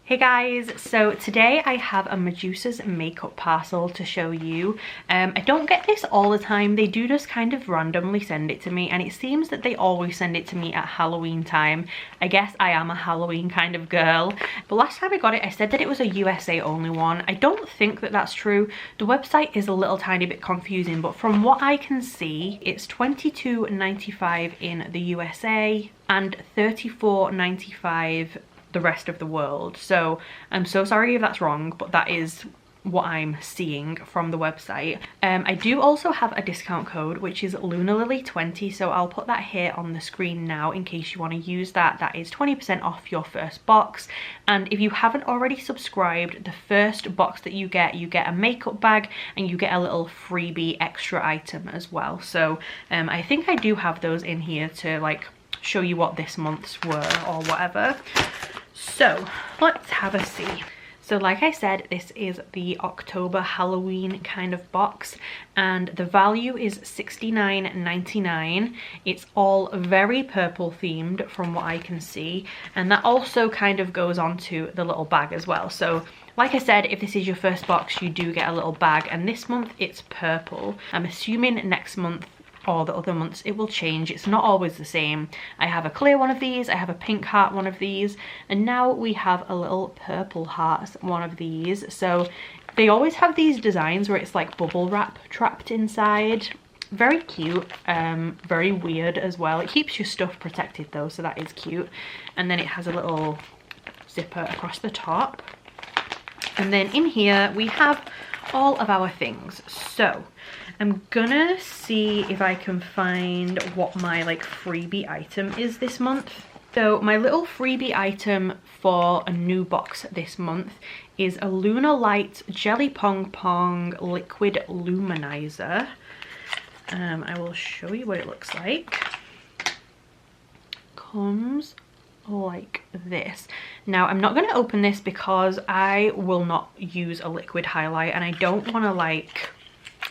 Hey guys, so today I have a Medusas Makeup parcel to show you. I don't get this all the time. They do just kind of randomly send it to me, and it seems that they always send it to me at Halloween time. I guess I am a Halloween kind of girl. But last time I got it, I said that it was a USA only one. I don't think that that's true. The website is a little tiny bit confusing, but from what I can see, it's $22.95 in the USA and $34.95 the rest of the world. So I'm so sorry if that's wrong, but that is what I'm seeing from the website. I do also have a discount code, which is LunaLily20, so I'll put that here on the screen now in case you want to use that. That is 20% off your first box, and if you haven't already subscribed, the first box that you get a makeup bag and you get a little freebie extra item as well. So I think I do have those in here to like show you what this month's were or whatever. So let's have a see. So like I said, this is the October Halloween kind of box, and the value is $69.99. It's all very purple themed from what I can see, and that also kind of goes on to the little bag as well. So like I said, if this is your first box, you do get a little bag, and this month it's purple. I'm assuming next month or the other months it will change. It's not always the same. I have a clear one of these, I have a pink heart one of these, and now we have a little purple heart one of these. So they always have these designs where it's like bubble wrap trapped inside. Very cute, very weird as well. It keeps your stuff protected though, so that is cute. And then it has a little zipper across the top. And then in here we have all of our things. So I'm gonna see if I can find what my like freebie item is this month. So my little freebie item for a new box this month is a LunaLily Jelly Pong Pong Liquid Luminizer. I will show you what it looks like. Comes like this. Now I'm not going to open this because I will not use a liquid highlight, and I don't want to like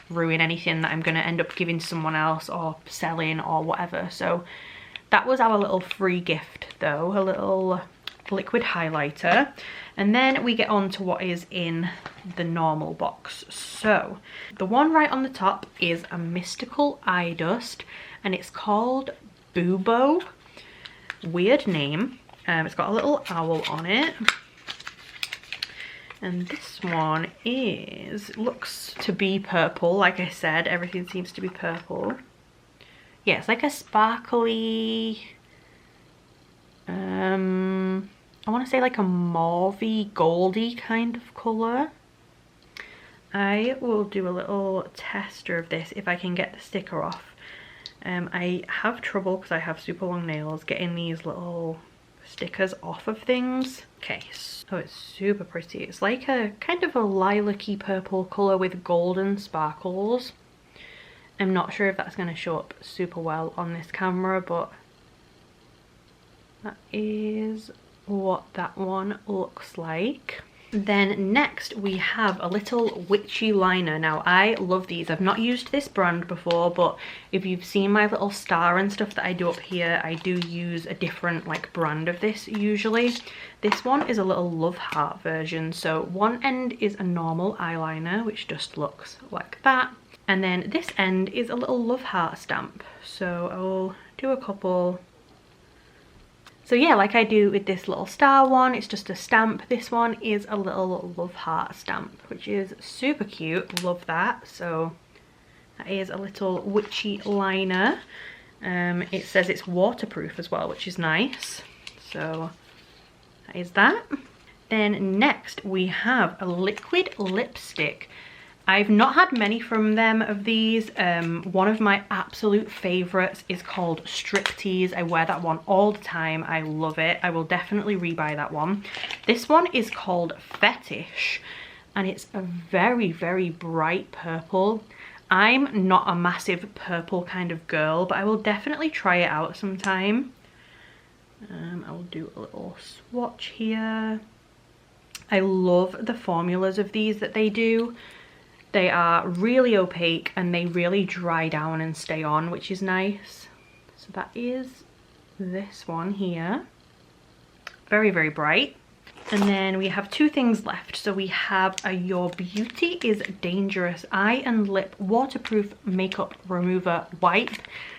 ruin anything that I'm going to end up giving someone else or selling or whatever. So that was our little free gift though, a little liquid highlighter. And then we get on to what is in the normal box. So the one right on the top is a mystical eye dust, and it's called Booo. Weird name. It's got a little owl on it. And this one looks to be purple. Like I said, everything seems to be purple. Yeah, it's like a sparkly, I want to say like a mauvey goldy kind of colour. I will do a little tester of this if I can get the sticker off. I have trouble because I have super long nails getting these little stickers off of things. Okay, so it's super pretty. It's like a kind of a lilac-y purple colour with golden sparkles. I'm not sure if that's going to show up super well on this camera, but that is what that one looks like. Then next we have a little Witchy Liner. Now I love these. I've not used this brand before, but if you've seen my little star and stuff that I do up here, I do use a different like brand of this usually. This one is a little love heart version. So one end is a normal eyeliner, which just looks like that. And then this end is a little love heart stamp. So I'll do a couple. So yeah, like I do with this little star one, it's just a stamp. This one is a little love heart stamp, which is super cute. Love that. So that is a little Witchy Liner. It says it's waterproof as well, which is nice. So that is that. Then next we have a liquid lipstick. I've not had many from them of these. One of my absolute favorites is called Striptease. I wear that one all the time. I love it. I will definitely rebuy that one. This one is called Fetish, and it's a very, very bright purple. I'm not a massive purple kind of girl, but I will definitely try it out sometime. I will do a little swatch here. I love the formulas of these that they do. They are really opaque and they really dry down and stay on, which is nice. So that is this one here. Very, very bright. And then we have two things left. So we have a Your Beauty is Dangerous Eye and Lip Waterproof Makeup Remover Wipe.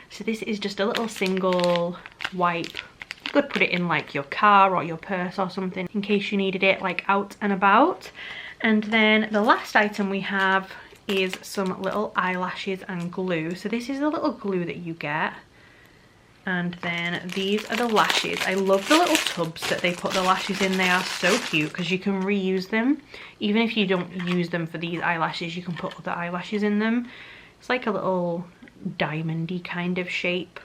So this is just a little single wipe. You could put it in like your car or your purse or something in case you needed it like out and about. And then the last item we have is some little eyelashes and glue. So this is the little glue that you get. And then these are the lashes. I love the little tubs that they put the lashes in. They are so cute because you can reuse them. Even if you don't use them for these eyelashes, you can put other eyelashes in them. It's like a little diamondy kind of shape.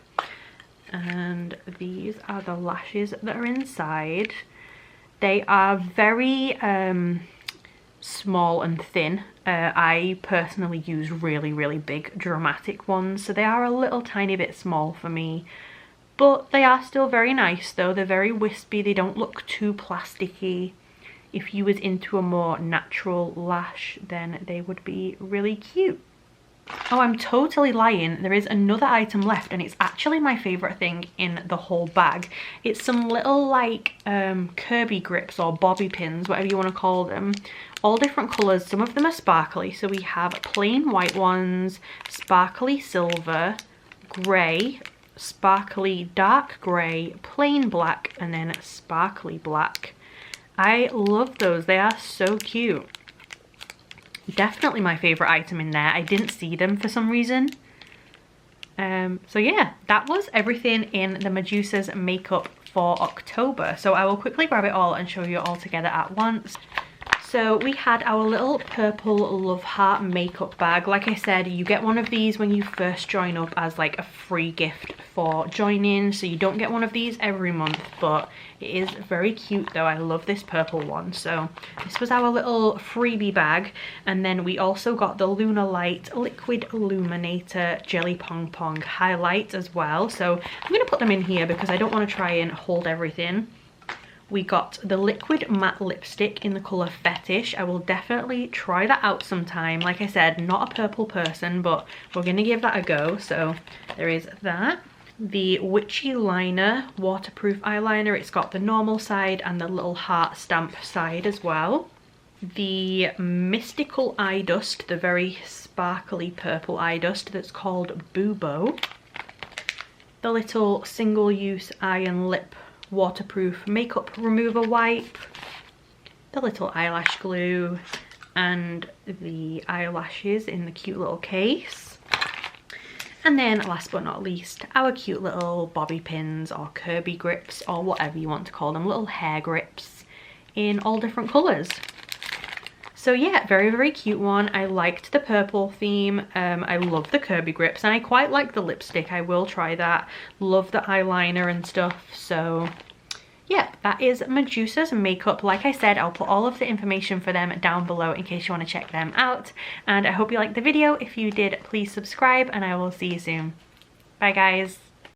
And these are the lashes that are inside. They are very small and thin. I personally use really big dramatic ones, so they are a little tiny bit small for me. But they are still very nice though. They're very wispy. They don't look too plasticky. If you was into a more natural lash, then they would be really cute. Oh, I'm totally lying. There is another item left and it's actually my favourite thing in the whole bag. It's some little like Kirby grips or bobby pins, whatever you want to call them. All different colours. Some of them are sparkly. So we have plain white ones, sparkly silver, grey, sparkly dark grey, plain black, and then sparkly black. I love those. They are so cute. Definitely my favourite item in there. I didn't see them for some reason. So yeah, that was everything in the Medusas makeup for October. So I will quickly grab it all and show you all together at once. So we had our little purple love heart makeup bag. Like I said, you get one of these when you first join up as like a free gift for joining. So you don't get one of these every month, but it is very cute though. I love this purple one. So this was our little freebie bag. And then we also got the LunaLily Liquid Illuminator Jelly Pong Pong highlight as well. So I'm going to put them in here because I don't want to try and hold everything. We got the liquid matte lipstick in the colour Fetish. I will definitely try that out sometime. Like I said, not a purple person, but we're going to give that a go. So there is that. The Witchy Liner waterproof eyeliner. It's got the normal side and the little heart stamp side as well. The Mystical Eye Dust, the very sparkly purple eye dust that's called Booo. The little single-use eye and lip waterproof makeup remover wipe, the little eyelash glue, and the eyelashes in the cute little case. And then last but not least, our cute little bobby pins or Kirby grips or whatever you want to call them, little hair grips in all different colours. So yeah, very cute one. I liked the purple theme. I love the Kirby grips and I quite like the lipstick. I will try that. Love the eyeliner and stuff. So yeah, that is Medusas makeup. Like I said, I'll put all of the information for them down below in case you want to check them out. And I hope you liked the video. If you did, please subscribe and I will see you soon. Bye guys.